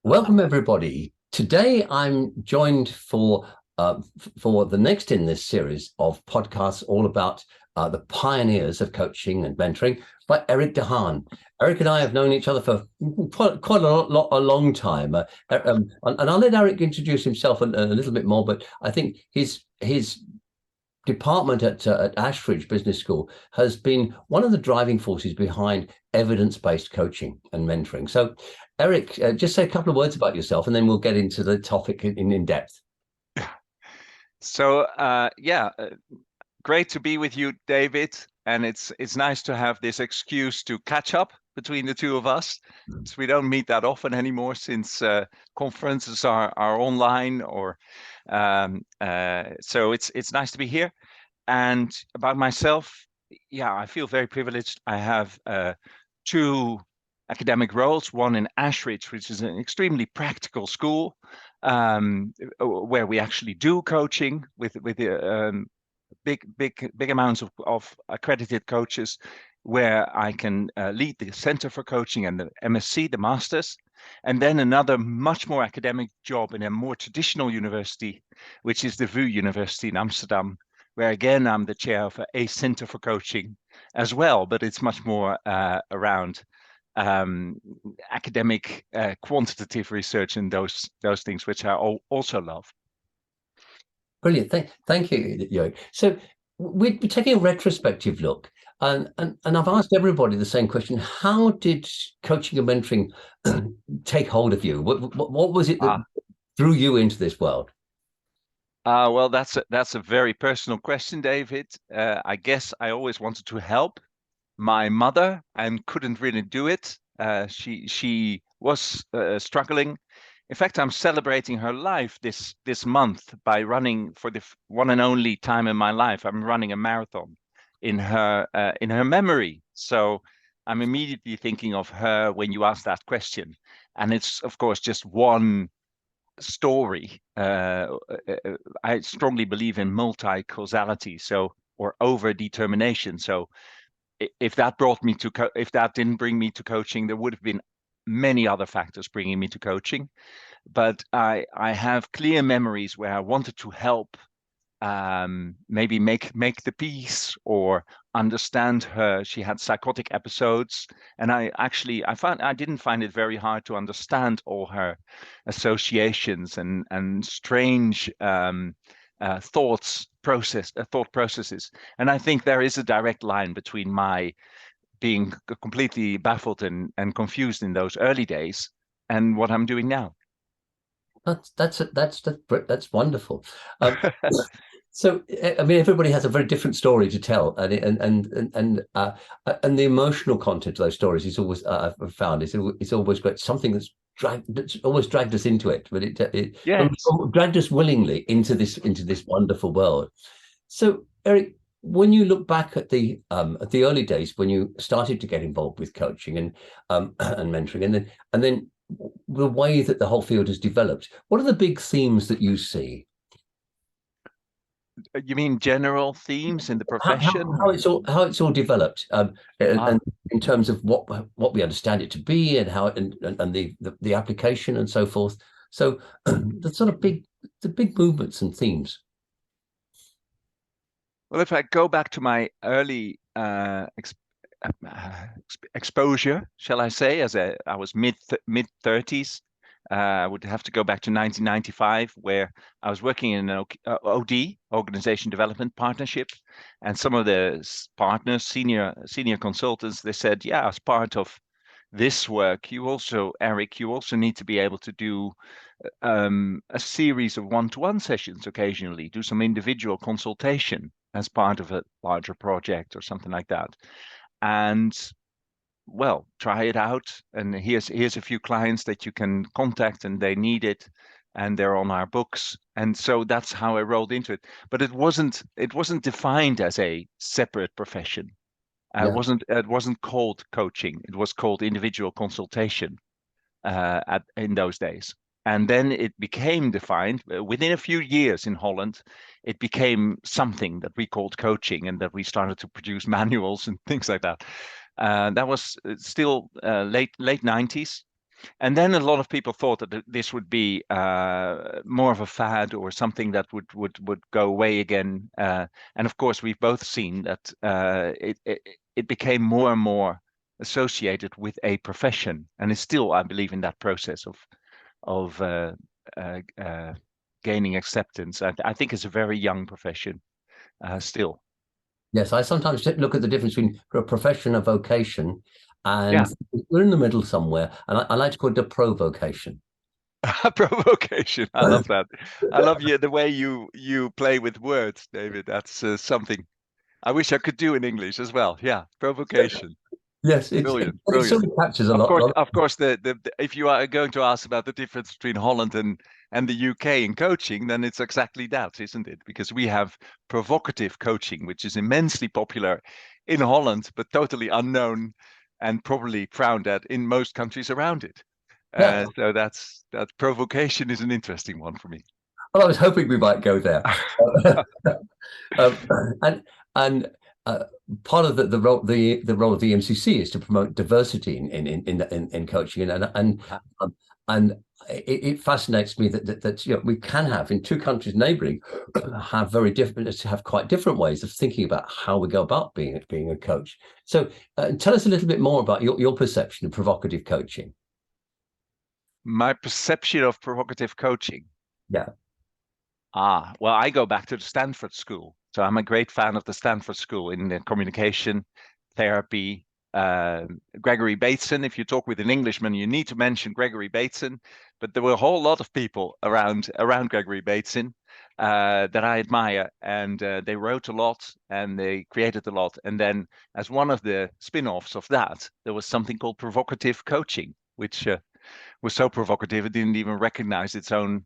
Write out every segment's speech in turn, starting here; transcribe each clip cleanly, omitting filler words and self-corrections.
Welcome, everybody. Today, I'm joined for the next in this series of podcasts, all about the pioneers of coaching and mentoring, by Erik de Haan. Erik and I have known each other for quite a long time, and I'll let Erik introduce himself a little bit more. But I think his department at Ashridge Business School has been one of the driving forces behind evidence-based coaching and mentoring. So, Erik, just say a couple of words about yourself, and then we'll get into the topic in depth. So great to be with you, David. And it's nice to have this excuse to catch up between the two of us. So we don't meet that often anymore since conferences are online, or so it's nice to be here. And about myself, I feel very privileged. I have two academic roles, one in Ashridge, which is an extremely practical school, where we actually do coaching with big amounts of accredited coaches, where I can lead the Center for Coaching and the MSc, the Masters, and then another much more academic job in a more traditional university, which is the VU University in Amsterdam, where again I'm the chair of a Center for Coaching as well, but it's much more around academic quantitative research and those things, which I also love. Brilliant. Thank you, Erik. So we're taking a retrospective look, and I've asked everybody the same question: how did coaching and mentoring take hold of you? What was it that drew you into this world? Well, that's a very personal question, David. I guess I always wanted to help my mother and couldn't really do it. She was struggling. In fact, I'm celebrating her life this month by running, for the one and only time in my life, I'm running a marathon in her memory. So I'm immediately thinking of her when you ask that question, and it's of course just one story. I strongly believe in multi-causality, or over determination. So if that didn't bring me to coaching, there would have been many other factors bringing me to coaching. But I have clear memories where I wanted to help, maybe make the peace or understand her. She had psychotic episodes, and I didn't find it very hard to understand all her associations and strange thought processes. And I think there is a direct line between my being completely baffled and confused in those early days and what I'm doing now. That's wonderful. So, I mean, everybody has a very different story to tell, and the emotional content of those stories is always, I've found, it's always great. Something that's always dragged us into it, but it Yes. dragged us willingly into this wonderful world. So, Erik, when you look back at the early days when you started to get involved with coaching and mentoring, and then the way that the whole field has developed, what are the big themes that you see? You mean general themes in the profession? How it's all developed, and in terms of what we understand it to be, and how and the application and so forth. So the sort of the big movements and themes. Well, if I go back to my early exposure, shall I say, I was mid 30s. I would have to go back to 1995, where I was working in an OD, Organization Development Partnership, and some of the partners, senior consultants, they said, yeah, as part of this work, Erik, you also need to be able to do a series of one-to-one sessions occasionally, do some individual consultation as part of a larger project or something like that. And well, try it out. And here's a few clients that you can contact, and they need it, and they're on our books. And so that's how I rolled into it. But it wasn't defined as a separate profession. Yeah. It wasn't called coaching. It was called individual consultation in those days. And then it became defined within a few years in Holland. It became something that we called coaching, and that we started to produce manuals and things like that. That was still late 90s. And then a lot of people thought that this would be more of a fad or something that would go away again. And of course, we've both seen that it became more and more associated with a profession, and is still, I believe, in that process of gaining acceptance. I think it's a very young profession still. Yes, I sometimes look at the difference between a profession and a vocation, and Yeah, we're in the middle somewhere. And I like to call it a provocation. provocation. I love that. I love the way you play with words, David. That's something I wish I could do in English as well. Yeah, provocation. Yes, Brilliant, it brilliant. sort of captures a lot. Of course, if you are going to ask about the difference between Holland and the UK in coaching, then it's exactly that, isn't it? Because we have provocative coaching, which is immensely popular in Holland, but totally unknown and probably frowned at in most countries around it. Yeah. So that provocation is an interesting one for me. Well, I was hoping we might go there. Um, and and uh, part of the role of the EMCC is to promote diversity in coaching, and it fascinates me that we can have in two countries neighboring have quite different ways of thinking about how we go about being a coach. So tell us a little bit more about your perception of provocative coaching. My perception of provocative coaching. Yeah. Well, I go back to the Stanford School. So I'm a great fan of the Stanford School in communication, therapy. Gregory Bateson, if you talk with an Englishman, you need to mention Gregory Bateson. But there were a whole lot of people around Gregory Bateson that I admire. And they wrote a lot and they created a lot. And then as one of the spin-offs of that, there was something called provocative coaching, which was so provocative it didn't even recognize its own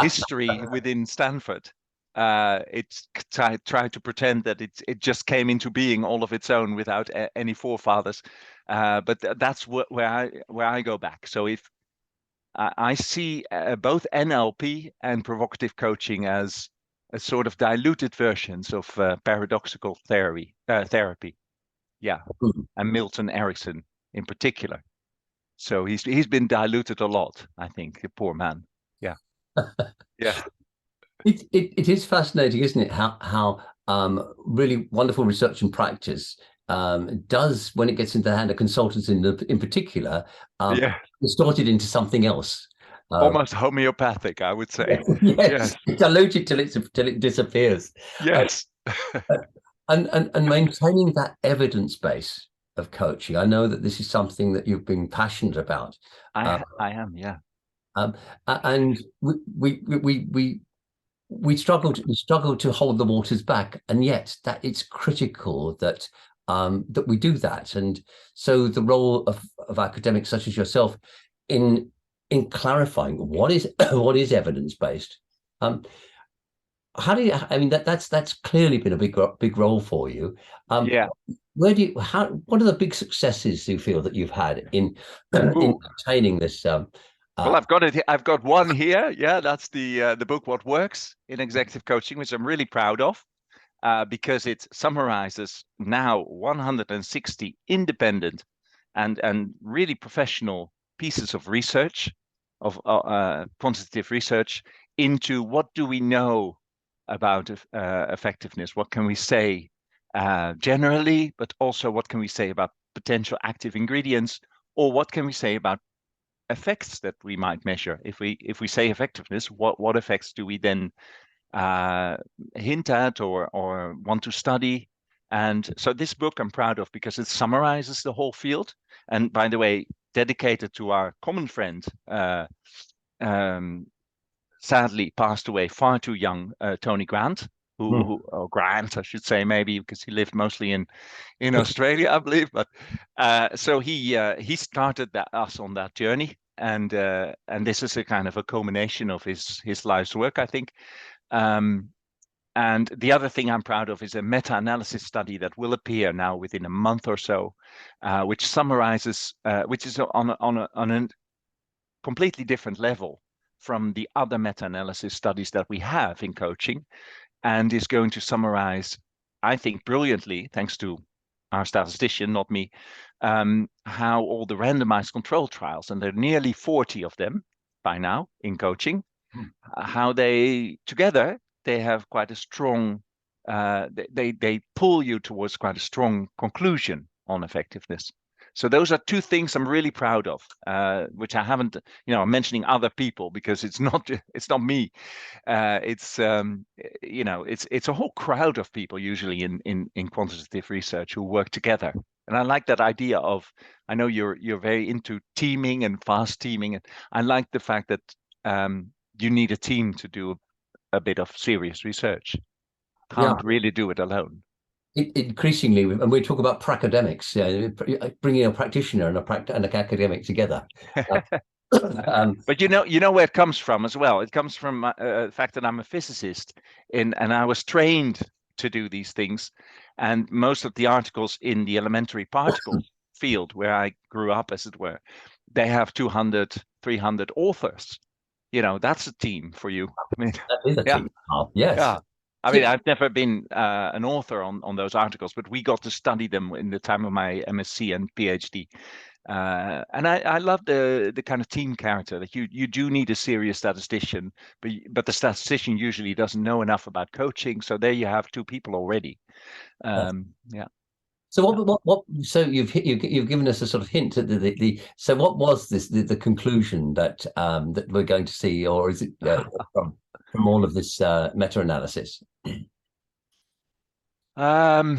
history within Stanford. It tried to pretend that it just came into being all of its own without any forefathers. But that's where I go back. So if I see both NLP and provocative coaching as a sort of diluted versions of paradoxical therapy. Yeah, and Milton Erickson in particular. So he's been diluted a lot, I think, the poor man. Yeah. Yeah. It is fascinating, isn't it? How really wonderful research and practice does, when it gets into the hand of consultants in particular, Yeah. distort it into something else. Almost homeopathic, I would say. Yes, Yes. dilute it till it disappears. Uh, Yes. and maintaining that evidence base of coaching. I know that this is something that you've been passionate about. I am, yeah. And we struggle to hold the waters back, and yet that it's critical that that we do that. And so the role of academics such as yourself in clarifying what is what is evidence based. How do you? I mean, that's clearly been a big role for you. Yeah. What are the big successes you feel that you've had in Ooh. maintaining this? Well, I've got it. I've got one here. Yeah, that's the book "What Works in Executive Coaching," which I'm really proud of, because it summarizes now 160 independent and really professional pieces of research, of quantitative research, into what do we know about effectiveness? What can we say generally, but also what can we say about potential active ingredients, or what can we say about effects that we might measure? If we say effectiveness, what effects do we then hint at or want to study? And so this book I'm proud of because it summarizes the whole field. And by the way, dedicated to our common friend, sadly passed away far too young, Tony Grant, or Grant, I should say, maybe because he lived mostly in Australia, I believe. But so he started us on that journey, and this is a kind of a culmination of his life's work, I think. And the other thing I'm proud of is a meta-analysis study that will appear now within a month or so, which summarizes, which is on a completely different level from the other meta-analysis studies that we have in coaching, and is going to summarize, I think, brilliantly, thanks to our statistician, not me, how all the randomized control trials, and there are nearly 40 of them by now in coaching, how they together they have quite a strong, they pull you towards quite a strong conclusion on effectiveness. So those are two things I'm really proud of, which I haven't, I'm mentioning other people because it's not me. It's it's a whole crowd of people usually in quantitative research who work together. And I like that idea of, I know you're very into teaming and fast teaming, and I like the fact that you need a team to do a bit of serious research. Can't really do it alone. Increasingly, and we talk about pracademics, bringing a practitioner and an academic together. But you know where it comes from as well. It comes from the fact that I'm a physicist, and I was trained to do these things. And most of the articles in the elementary particle field, where I grew up, as it were, they have 200, 300 authors. That's a team for you. I mean, that is a yeah, team. Yes. yeah. I mean, I've never been an author on those articles, but we got to study them in the time of my MSc and PhD. And I love the kind of team character that you do need a serious statistician, but the statistician usually doesn't know enough about coaching. So there you have two people already. Yeah. So what? So you've given us a sort of hint at so what was the conclusion that that we're going to see, or is it from all of this meta-analysis? I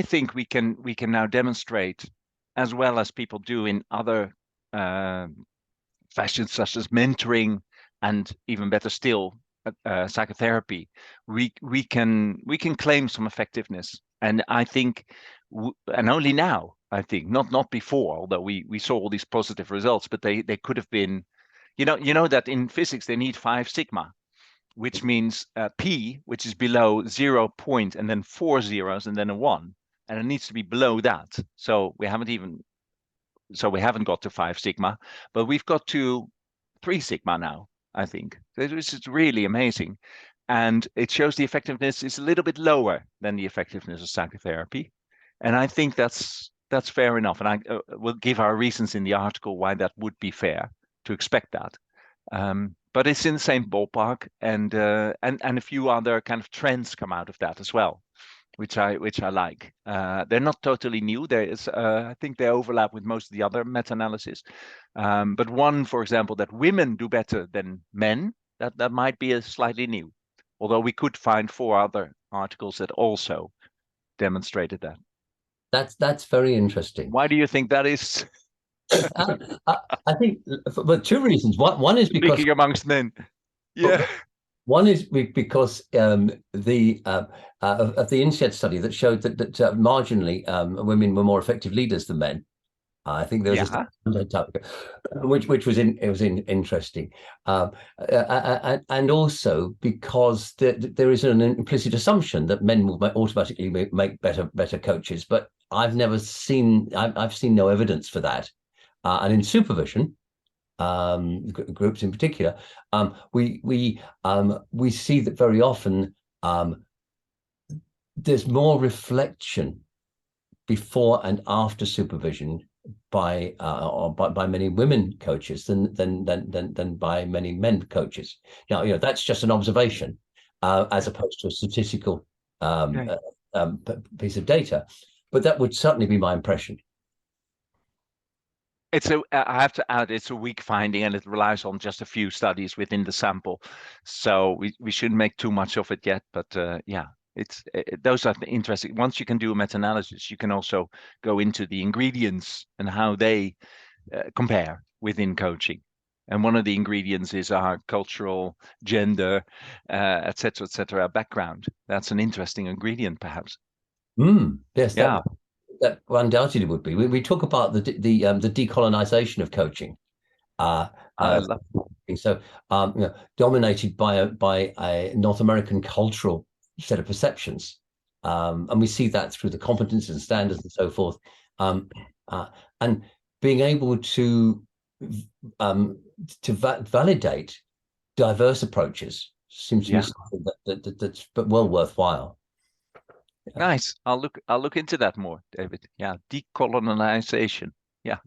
think we can now demonstrate, as well as people do in other fashions such as mentoring, and even better still, psychotherapy. We can claim some effectiveness, and I think, and only now, I think, not before, although we saw all these positive results, but they could have been, you know that in physics they need 5 sigma, which means P, which is below 0 point and then 4 zeros and then a 1. And it needs to be below that. So we haven't got to 5 sigma, but we've got to 3 sigma now, I think. This is really amazing. And it shows the effectiveness is a little bit lower than the effectiveness of psychotherapy. And I think that's fair enough. And I will give our reasons in the article why that would be fair to expect that. But it's in the same ballpark, and a few other kind of trends come out of that as well, which I like. They're not totally new. There is, I think, they overlap with most of the other meta-analysis. But one, for example, that women do better than men, that might be a slightly new. Although we could find 4 other articles that also demonstrated that. That's very interesting. Why do you think that is? I think for 2 reasons. One is because speaking amongst men. Yeah. One is because of the INSEAD study that showed that marginally women were more effective leaders than men. I think there was a topic, which was interesting, and also because there is an implicit assumption that men will automatically make better coaches, but I've seen no evidence for that. And in supervision, groups in particular, we see that very often there's more reflection before and after supervision by many women coaches than by many men coaches. Now, that's just an observation, as opposed to a statistical piece of data, but that would certainly be my impression. I have to add, it's a weak finding, and it relies on just a few studies within the sample. So we shouldn't make too much of it yet. But those are interesting. Once you can do a meta-analysis, you can also go into the ingredients and how they compare within coaching. And one of the ingredients is our cultural, gender, et cetera, background. That's an interesting ingredient, perhaps. Yes. Yeah. That undoubtedly would be. We talk about the decolonization of coaching. So dominated by a North American cultural set of perceptions, and we see that through the competencies and standards and so forth. And being able to validate diverse approaches seems to be something that's well worthwhile. Nice. I'll look into that more, David. Yeah, decolonization. Yeah.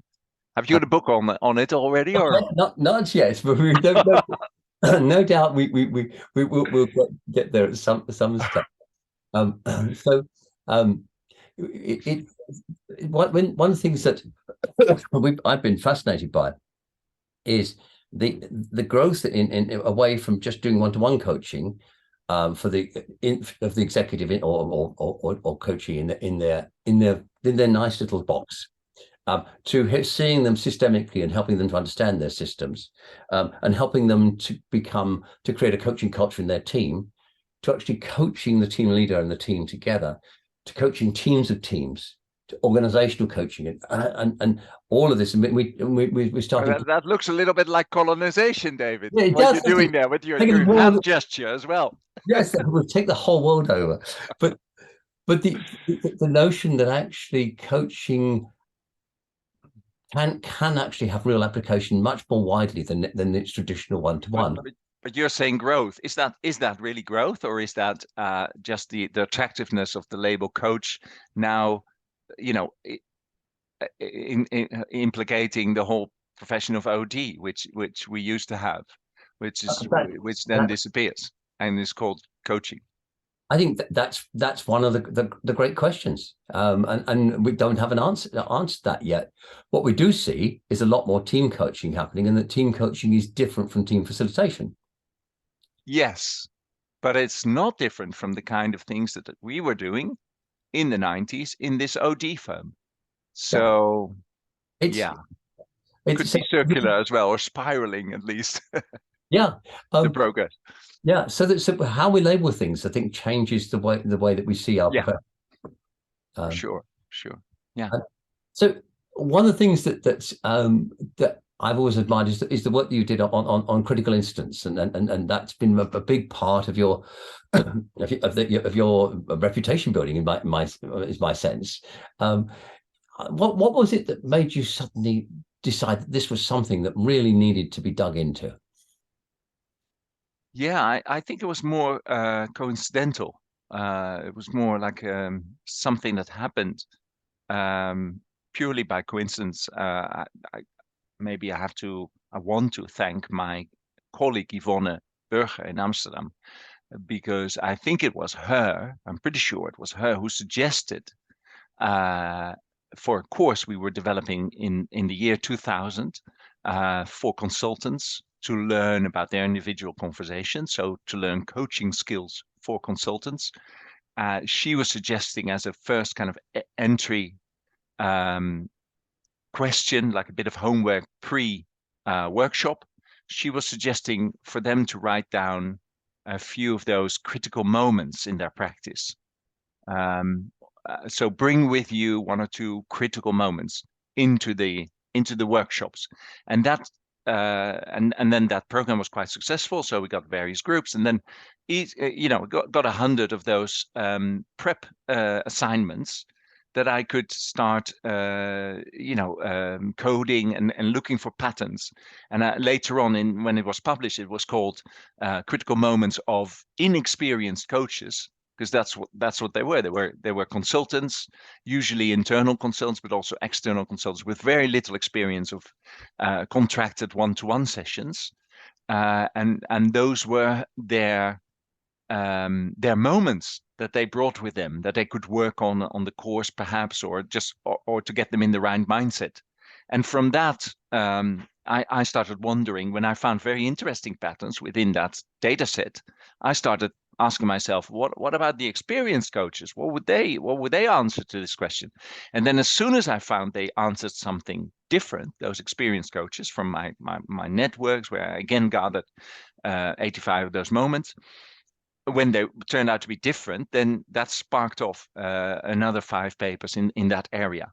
Have you got a book on it already, or? Not yet, but we don't know. No doubt we'll get there at some stage. Um, so um, one of the things that I've been fascinated by is the growth in away from just doing one-to-one coaching for of the executive or coaching in their nice little box, to seeing them systemically and helping them to understand their systems, and helping them to create a coaching culture in their team, to actually coaching the team leader and the team together, to coaching teams of teams, to organizational coaching, and all of this. And we started. That looks a little bit like colonization, David. Yeah, it What does. you're doing there with your, Taking the your world. hand gesture as well. Yes, we'll take the whole world over. But the notion that actually coaching can actually have real application much more widely than its traditional one to But, one. but but you're saying growth. Is that really growth, or is that just the attractiveness of the label coach now, you know, implicating the whole profession of OD, which we used to have, which then That disappears and is called coaching. I think that's one of the great questions, and we don't have an answer to that yet. What we do see is a lot more team coaching happening, and that team coaching is different from team facilitation. Yes, but it's not different from the kind of things that we were doing in the 90s in this OD firm. Yeah, So it's yeah, could it's be circular as well, or spiraling at least, yeah, the um, progress. yeah. So how we label things, I think, changes the way that we see our Yeah, profession. Um, sure, sure. Yeah. So one of the things that I've always admired is the work that you did on critical incidents, and that's been a big part of your of your reputation building in my is my sense. Um, what was it that made you suddenly decide that this was something that really needed to be dug into? Yeah, I think it was more coincidental. It was more like something that happened um, purely by coincidence. Maybe I want to thank my colleague Yvonne Burger in Amsterdam, because I think it was her, I'm pretty sure it was her who suggested uh, for a course we were developing in the year 2000 for consultants to learn about their individual conversation, so to learn coaching skills for consultants. She was suggesting as a first kind of entry um, question, like a bit of homework pre-workshop, she was suggesting for them to write down a few of those critical moments in their practice. Um, so bring with you one or two critical moments into the workshops, and that and then that program was quite successful. So we got various groups, and then got 100 of those prep assignments that I could start coding and looking for patterns. And later on, when it was published, it was called Critical Moments of Inexperienced Coaches, because that's what they were. They were consultants, usually internal consultants, but also external consultants with very little experience of contracted one-to-one sessions, and those were their moments that they brought with them that they could work on the course perhaps, or just or to get them in the right mindset. And from that, I started wondering, when I found very interesting patterns within that data set, I started asking myself, what about the experienced coaches? What would they answer to this question? And then as soon as I found they answered something different, those experienced coaches from my networks, where I again gathered 85 of those moments, when they turned out to be different, then that sparked off another 5 papers in that area,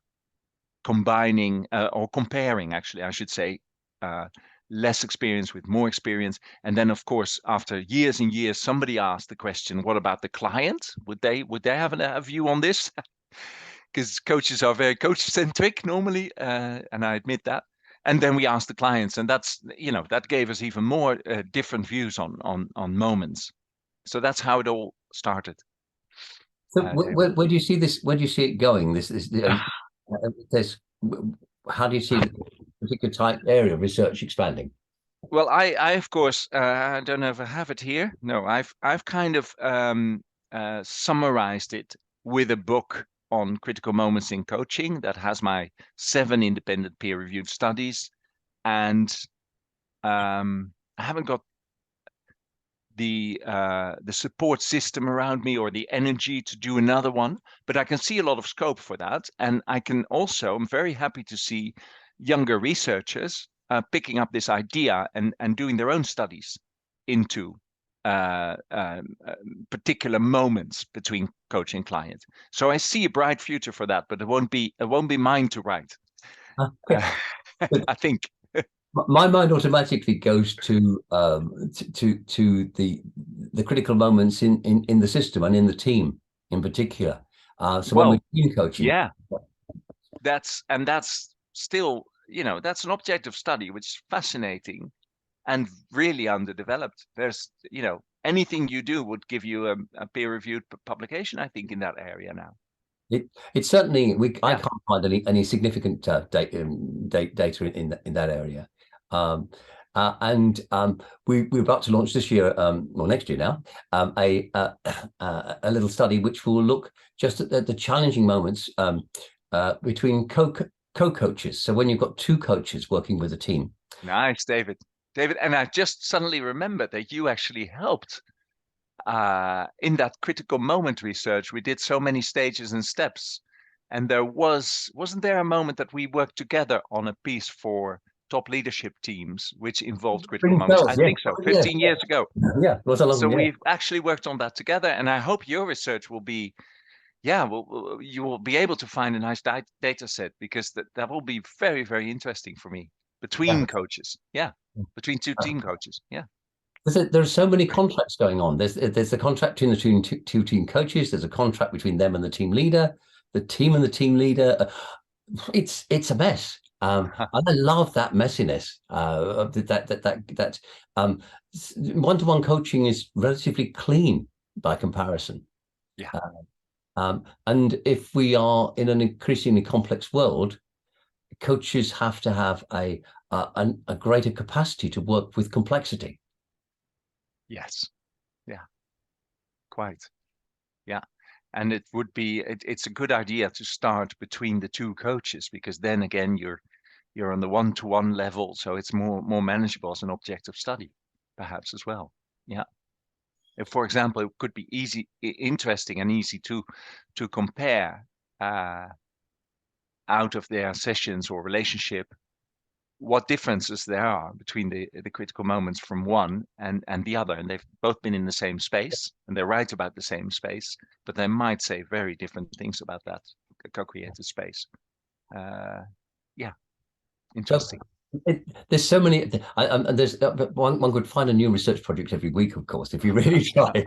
combining or comparing, actually, I should say, uh, less experience with more experience. And then, of course, after years and years, somebody asked the question, what about the client? Would they have a view on this? Because coaches are very coach centric normally, and I admit that. And then we asked the clients, and that gave us even more different views on moments. So that's how it all started. So David. where do you see this? Where do you see it going? There's how do you see the particular type area of research expanding? Well, I of course, I don't know if I have it here. No, I've kind of summarized it with a book on critical moments in coaching that has my 7 independent peer-reviewed studies, and I haven't got the support system around me or the energy to do another one, but I can see a lot of scope for that, and I'm very happy to see younger researchers picking up this idea and doing their own studies into particular moments between coach and client. So I see a bright future for that, but it won't be mine to write. Okay. I think. My mind automatically goes to the critical moments in the system and in the team in particular. So when we're Well, team coaching, yeah, that's still, that's an object of study which is fascinating and really underdeveloped. There's, anything you do would give you a peer-reviewed publication, I think, in that area now. It's certainly I Yeah. can't find any significant data in that area. We're about to launch this year, or next year now, a little study which will look just at the challenging moments between co-coaches. So when you've got two coaches working with a team. Nice, David. And I just suddenly remembered that you actually helped in that critical moment research. We did so many stages and steps, and wasn't there a moment that we worked together on a piece for top leadership teams, which involved critical moments? I think so, 15 years ago. Yeah, it was a long. So we've actually worked on that together, and I hope your research will be, you will be able to find a nice data set, because that will be very, very interesting for me between coaches. Yeah, between two team coaches. Yeah. There's so many contracts going on. There's a contract between the two team coaches. There's a contract between them and the team leader, the team and the team leader. It's a mess. And I love that messiness. That one-to-one coaching is relatively clean by comparison. Yeah. And if we are in an increasingly complex world, coaches have to have a greater capacity to work with complexity. Yes. Yeah. Quite. Yeah. And it's a good idea to start between the two coaches, because then again you're on the one-to-one level, so it's more manageable as an object of study, perhaps, as well. Yeah. If, for example, it could be interesting and easy to compare out of their sessions or relationship what differences there are between the critical moments from one and the other. And they've both been in the same space, and they're right about the same space, but they might say very different things about that co-created space. Yeah, interesting. There's so many. There's one could find a new research project every week, of course, if you really try.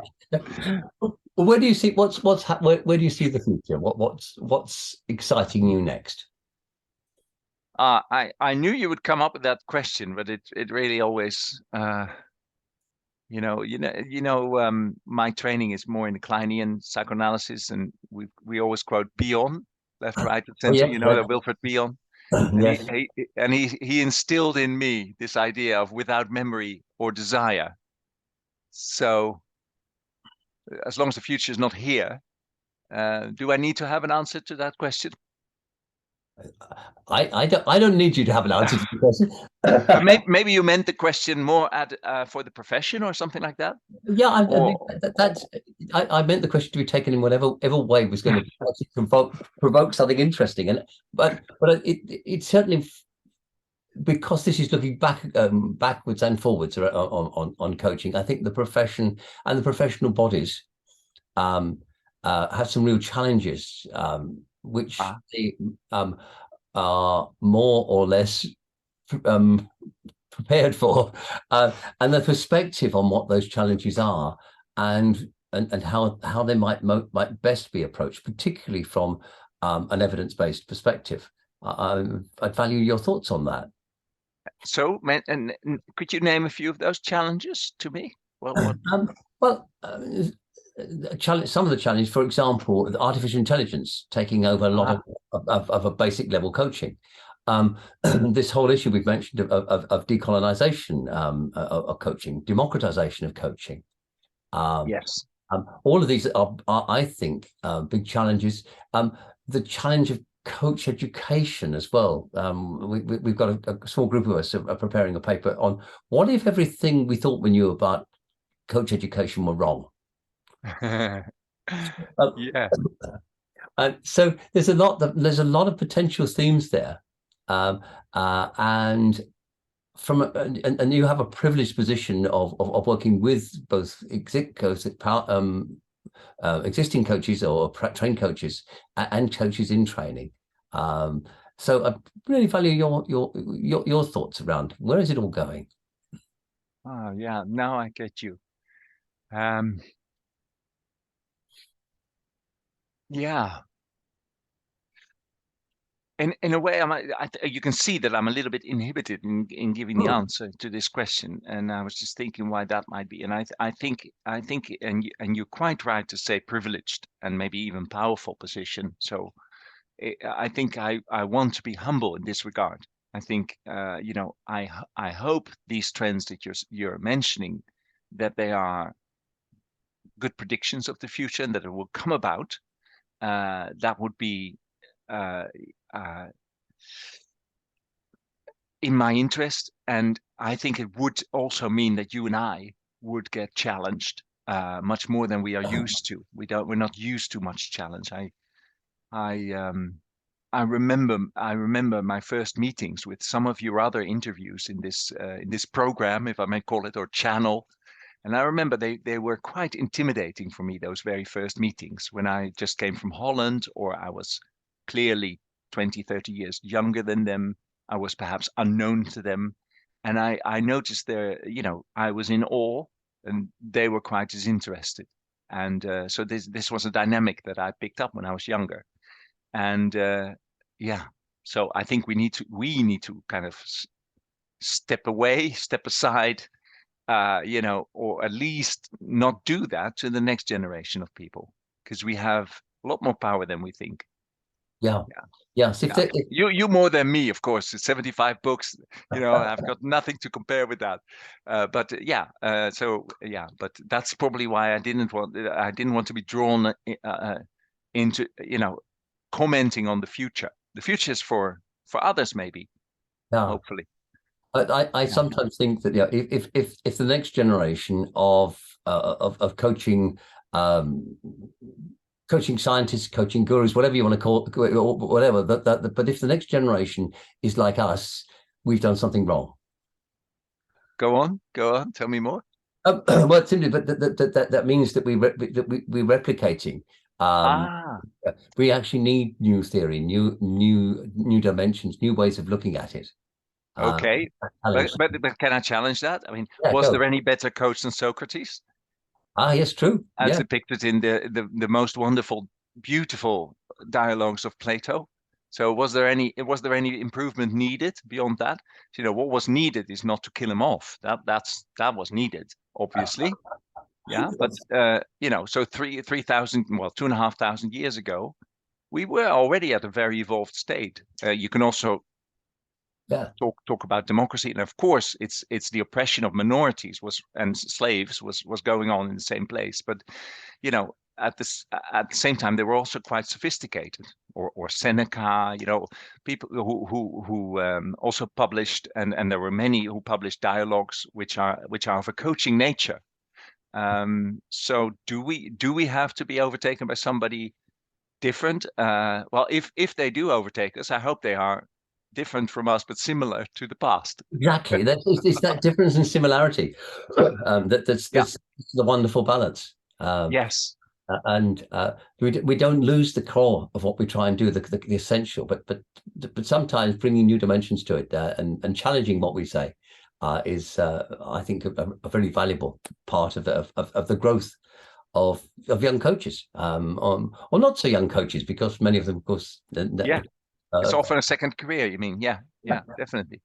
Where do you see where do you see the future? What's exciting you next? I knew you would come up with that question, but it really always my training is more in the Kleinian psychoanalysis, and we always quote Bion, left, right, and center. That Wilfred Bion. And Yes. he instilled in me this idea of without memory or desire. So as long as the future is not here, do I need to have an answer to that question? I don't need you to have an answer to the question. But maybe you meant the question more for the profession or something like that. Yeah, I meant the question to be taken in whatever way was going to provoke something interesting, but it certainly, because this is looking backwards and forwards on coaching. I think the profession and the professional bodies have some real challenges, which they are more or less prepared for, and the perspective on what those challenges are, and how they might best be approached, particularly from an evidence-based perspective. I'd value your thoughts on that. So, and could you name a few of those challenges to me? Well, challenge, some of the challenge, for example, the artificial intelligence taking over a lot of a basic level coaching. This whole issue we've mentioned of decolonization of coaching, democratization of coaching. Yes. All of these are I think, big challenges. The challenge of coach education as well. We've got a small group of us are preparing a paper on what if everything we thought we knew about coach education were wrong. Yeah. So there's a lot of potential themes there, and and you have a privileged position of working with both existing coaches or trained coaches and coaches in training. So I really value your thoughts around where is it all going. Oh yeah, now I get you. Yeah. In a way, you can see that I'm a little bit inhibited in giving the answer to this question, and I was just thinking why that might be. And I think, and you're quite right to say privileged and maybe even powerful position. So I think I want to be humble in this regard. I think I hope these trends that you're mentioning, that they are good predictions of the future and that it will come about. That would be uh, uh, in my interest, and I think it would also mean that you and I would get challenged much more than we are used to. We're not used to much challenge. I I remember my first meetings with some of your other interviews in this program, if I may call it, or channel. And I remember they were quite intimidating for me, those very first meetings when I just came from Holland, or I was clearly 20, 30 years younger than them. I was perhaps unknown to them. And I noticed I was in awe and they were quite as interested. And so this was a dynamic that I picked up when I was younger. And yeah, so I think we need to kind of step away, step aside, or at least not do that to the next generation of people, because we have a lot more power than we think. Yeah. Yeah. Yes. Yeah. You more than me, of course. It's 75 books. I've got nothing to compare with that. But but that's probably why I didn't want to be drawn into commenting on the future. The future is for others, maybe, Yeah. hopefully. I Yeah. sometimes think that if the next generation of coaching, coaching scientists, coaching gurus, whatever you want to call it, or whatever, but if the next generation is like us, we've done something wrong. Go on, tell me more. Well, simply, but that means that we're replicating. Ah, We actually need new theory, new dimensions, new ways of looking at it. okay. But, Challenge. but can I challenge that? I mean, Yeah, was go. there any better coach than Socrates, Yes, true. as Yeah. depicted in the most wonderful, beautiful dialogues of Plato? So was there any improvement needed beyond that? What was needed is not to kill him off. That was needed, obviously. Yeah, but so 3,000, well, 2,500 years ago, we were already at a very evolved state. You can also Yeah. talk about democracy, and of course, it's the oppression of minorities and slaves was going on in the same place. But at the same time, they were also quite sophisticated. Or Seneca, people who also published, and there were many who published dialogues which are of a coaching nature. So do we have to be overtaken by somebody different? Well, if they do overtake us, I hope they are different from us, but similar to the past. Exactly. It's that difference in similarity. That's Yeah. the wonderful balance. Yes. And we don't lose the core of what we try and do, the essential, but sometimes bringing new dimensions to it and challenging what we say is, I think, a very valuable part of the growth of young coaches, or not so young coaches, because many of them, of course, Yeah. It's uh, often a second career, you mean? Yeah. Yeah, definitely.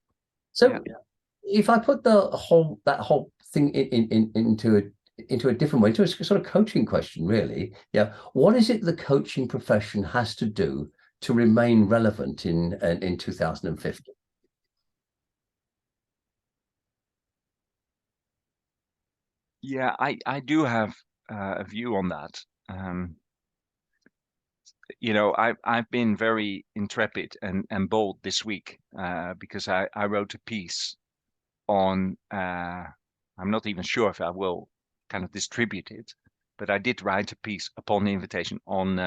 so Yeah. if I put that whole thing into into a different way, into a sort of coaching question, really. Yeah, what is it the coaching profession has to do to remain relevant in 2050? Yeah, I do have a view on that. I've been very intrepid and bold this week because I wrote a piece on. I'm not even sure if I will kind of distribute it, but I did write a piece upon the invitation on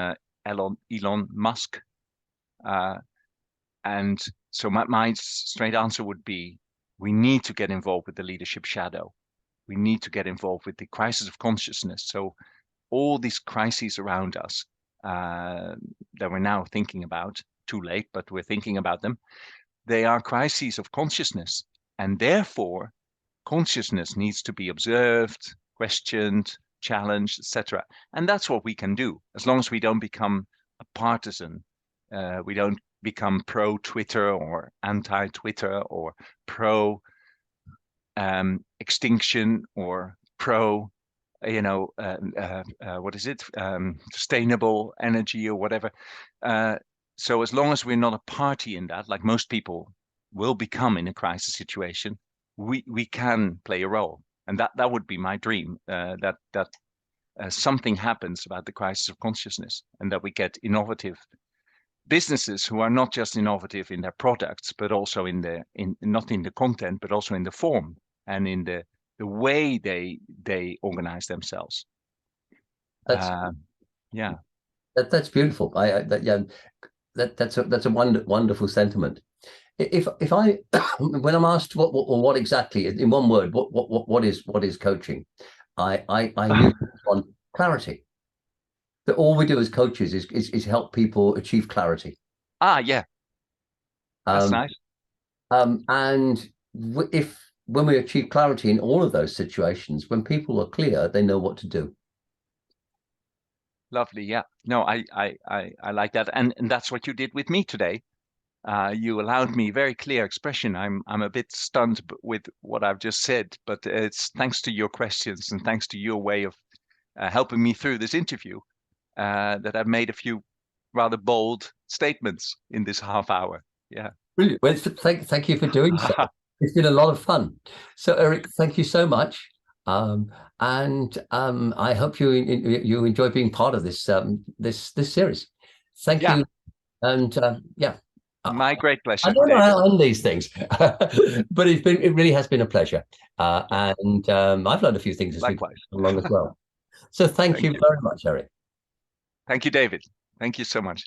Elon Musk, and so my straight answer would be: we need to get involved with the leadership shadow. We need to get involved with the crisis of consciousness. So all these crises around us that we're now thinking about, too late, but we're thinking about them. They are crises of consciousness, and therefore consciousness needs to be observed, questioned, challenged, etc. And that's what we can do, as long as we don't become a partisan. We don't become pro Twitter or anti Twitter or pro extinction or pro what is it? Sustainable energy or whatever. So as long as we're not a party in that, like most people will become in a crisis situation, we can play a role, and that would be my dream. That something happens about the crisis of consciousness, and that we get innovative businesses who are not just innovative in their products, but also not in the content, but also in the form and in the way they organize themselves. That's Yeah. that's beautiful. That's a wonderful sentiment. If I when I'm asked what exactly in one word what is coaching, I use on clarity. That all we do as coaches is help people achieve clarity. Yeah. That's Um, nice. and if when we achieve clarity in all of those situations, when people are clear, they know what to do. Lovely. Yeah. No, I like that, and that's what you did with me today. You allowed me very clear expression. I'm a bit stunned with what I've just said, but it's thanks to your questions and thanks to your way of helping me through this interview that I've made a few rather bold statements in this half hour. Yeah. Brilliant. Well, thank you for doing so. It's been a lot of fun. So, Erik, thank you so much. And I hope you enjoy being part of this series. Thank Yeah. you. And yeah, My great I pleasure, don't know David. how to end these things, but it really has been a pleasure. And I've learned a few things as we've gone Likewise. along as well. So thank Thank you you. very much, Erik. Thank you, David. Thank you so much.